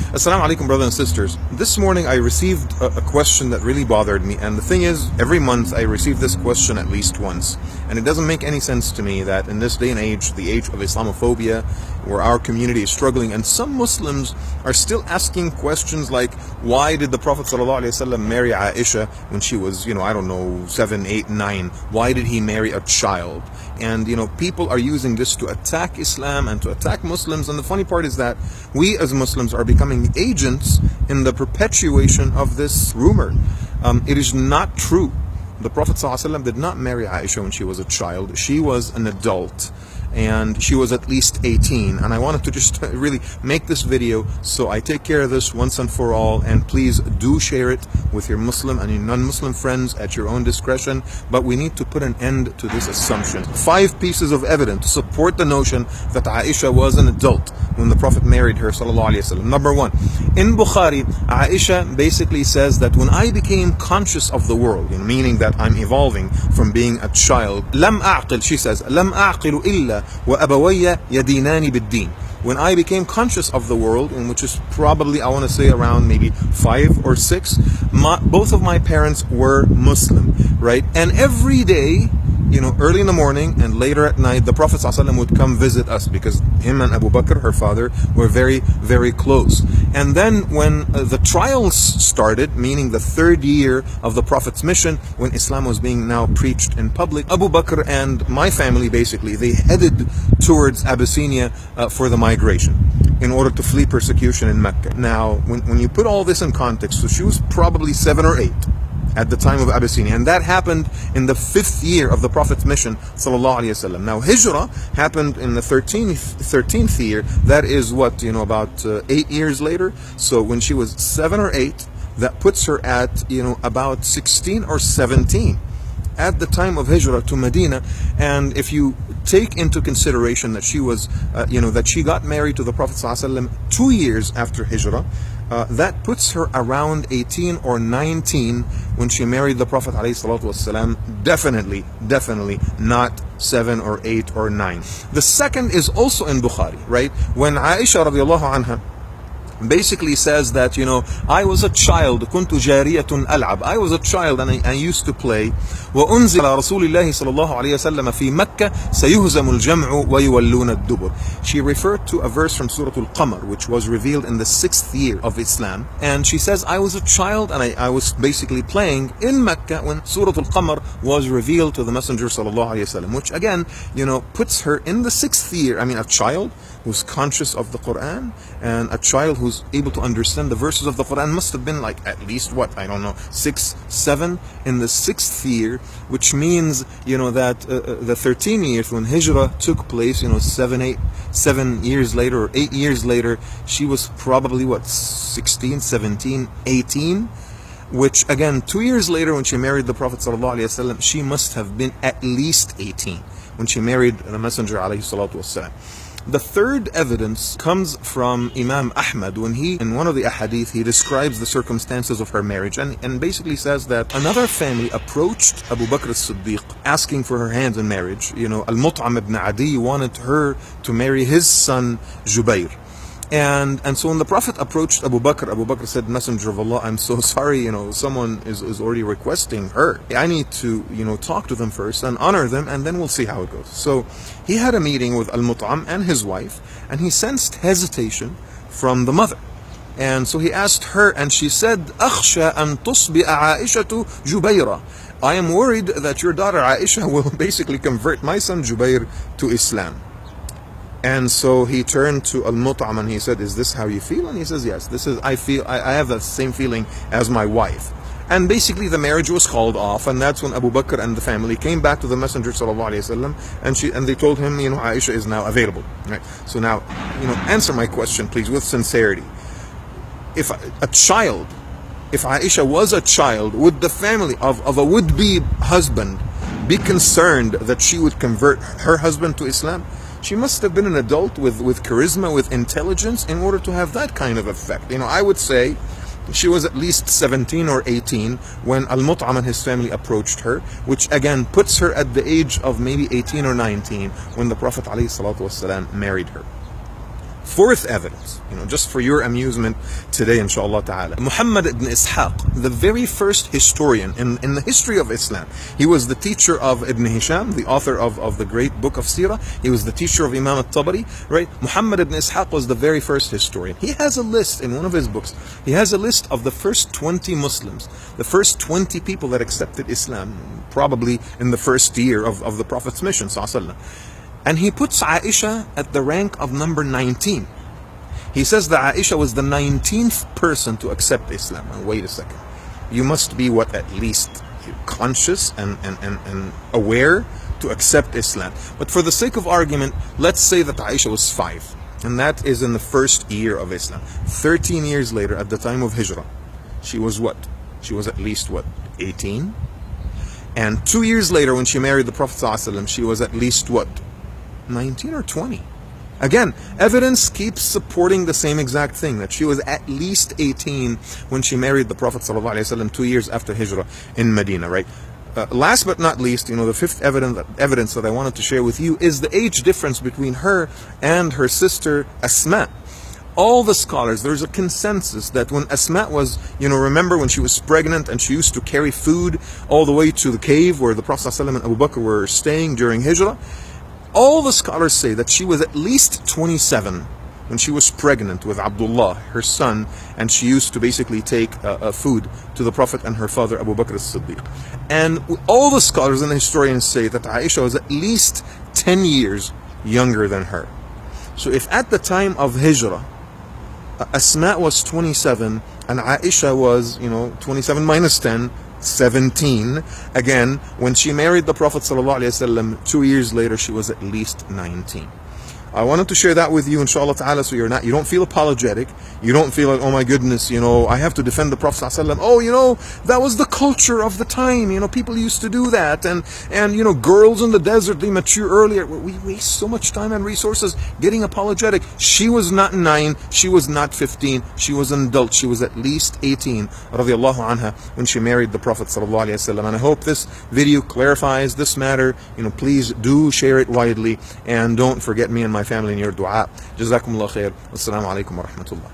Assalamu alaikum, brothers and sisters. This morning I received a question that really bothered me, and the thing is, every month I receive this question at least once, and it doesn't make any sense to me that in this day and age, the age of Islamophobia, where our community is struggling, and some Muslims are still asking questions like, why did the Prophet ﷺ marry Aisha when she was, 7, 8, 9? Why did he marry a child? And people are using this to attack Islam and to attack Muslims, and the funny part is that we as Muslims are becoming agents in the perpetuation of this rumor. It is not true. The Prophet ﷺ did not marry Aisha when she was a child. She was an adult, and she was at least 18. And I wanted to just really make this video so I take care of this once and for all. And please do share it with your Muslim and your non-Muslim friends at your own discretion. But we need to put an end to this assumption. 5 pieces of evidence to support the notion that Aisha was an adult when the Prophet married her, sallallahu alaihi wasallam. Number 1, in Bukhari, Aisha basically says that when I became conscious of the world, meaning that I'm evolving from being a child, lam a'qil, she says, lam a'qilu illa wa abawayya yadinani bid-din. When I became conscious of the world, and which is probably, I want to say around maybe 5 or 6, both of my parents were Muslim, right? And every day, early in the morning and later at night, the Prophet ﷺ would come visit us because him and Abu Bakr, her father, were very, very close. And then when the trials started, meaning the 3rd year of the Prophet's mission, when Islam was being now preached in public, Abu Bakr and my family, basically, they headed towards Abyssinia for the migration in order to flee persecution in Mecca. Now, when you put all this in context, so she was probably 7 or 8 at the time of Abyssinia, and that happened in the 5th year of the Prophet's mission, sallallahu alaihi wasallam. Now, Hijrah happened in the 13th year. That is what, about 8 years later. So when she was 7 or 8, that puts her at, about 16 or 17 at the time of Hijrah to Medina. And if you take into consideration that she was, that she got married to the Prophet ﷺ 2 years after Hijrah, that puts her around 18 or 19 when she married the Prophet ﷺ. Definitely not 7 or 8 or 9. The second is also in Bukhari, right? When Aisha radiallahu anha basically says that, I was a child, كنت جارية ألعب. I was a child and I used to play. وأنزل على رسول الله صلى الله عليه وسلم في مكة سيهزم الجمع ويولون الدبر. She referred to a verse from Surah Al-Qamar, which was revealed in the 6th year of Islam. And she says, I was a child and I was basically playing in Mecca when Surah Al-Qamar was revealed to the Messenger sallallahu alaihi wasallam, which again, puts her in the 6th year. I mean, a child who's conscious of the Quran and a child who's able to understand the verses of the Quran must have been like at least 6, 7 in the 6th year, which means that the 13 years when Hijrah took place, 7 years later or 8 years later, she was probably 16, 17, 18, which again 2 years later when she married the Prophet ﷺ, she must have been at least 18 when she married the Messenger ﷺ. The third evidence comes from Imam Ahmad when in one of the ahadith, he describes the circumstances of her marriage and basically says that another family approached Abu Bakr as-Siddiq asking for her hand in marriage. Al-Mut'am ibn Adi wanted her to marry his son Jubair. And so when the Prophet approached Abu Bakr said, Messenger of Allah, I'm so sorry, someone is already requesting her. I need to, talk to them first and honor them, and then we'll see how it goes. So he had a meeting with Al-Mut'am and his wife, and he sensed hesitation from the mother. And so he asked her, and she said, أخشى أن تصبح عائشة جبيرة. I am worried that your daughter Aisha will basically convert my son Jubair to Islam. And so he turned to Al-Mut'am and he said, is this how you feel? And he says, yes, I have the same feeling as my wife. And basically the marriage was called off, and that's when Abu Bakr and the family came back to the Messenger ﷺ, and they told him, Aisha is now available. Right? So now, answer my question, please, with sincerity. If Aisha was a child, would the family of a would-be husband be concerned that she would convert her husband to Islam? She must have been an adult with charisma, with intelligence, in order to have that kind of effect. I would say she was at least 17 or 18 when Al-Mut'am and his family approached her, which again puts her at the age of maybe 18 or 19 when the Prophet ﷺ married her. Fourth evidence, just for your amusement today, inshallah ta'ala. Muhammad ibn Ishaq, the very first historian in the history of Islam. He was the teacher of Ibn Hisham, the author of the great book of Sirah. He was the teacher of Imam al-Tabari, right? Muhammad ibn Ishaq was the very first historian. He has a list in one of his books. He has a list of the first 20 Muslims, the first 20 people that accepted Islam, probably in the first year of the Prophet's mission, sallallahu alaihi wasallam. And he puts Aisha at the rank of number 19. He says that Aisha was the 19th person to accept Islam. And wait a second. You must be at least conscious and aware to accept Islam. But for the sake of argument, let's say that Aisha was 5. And that is in the first year of Islam. 13 years later, at the time of Hijrah, she was what? She was at least 18? And 2 years later, when she married the Prophet ﷺ, she was at least 19 or 20. Again, evidence keeps supporting the same exact thing, that she was at least 18 when she married the Prophet ﷺ 2 years after Hijrah in Medina, right? Last but not least, the fifth evidence that I wanted to share with you is the age difference between her and her sister Asma. All the scholars, there's a consensus that when Asma was, remember when she was pregnant and she used to carry food all the way to the cave where the Prophet ﷺ and Abu Bakr were staying during Hijrah, all the scholars say that she was at least 27 when she was pregnant with Abdullah, her son, and she used to basically take food to the Prophet and her father Abu Bakr as-Siddiq. And all the scholars and the historians say that Aisha was at least 10 years younger than her. So if at the time of Hijrah, Asma was 27 and Aisha was, 27 minus 10, 17. Again, when she married the Prophet ﷺ 2 years later, she was at least 19. I wanted to share that with you, inshallah ta'ala, so you don't feel apologetic. You don't feel like, oh my goodness, I have to defend the Prophet ﷺ. Oh, that was the culture of the time. People used to do that. And girls in the desert, they mature earlier. We waste so much time and resources getting apologetic. She was not 9. She was not 15. She was an adult. She was at least 18, radiallahu anha, when she married the Prophet ﷺ. And I hope this video clarifies this matter. Please do share it widely. And don't forget me and my family in your dua. Jazakumullah khair. Wassalamu alaikum wa rahmatullah.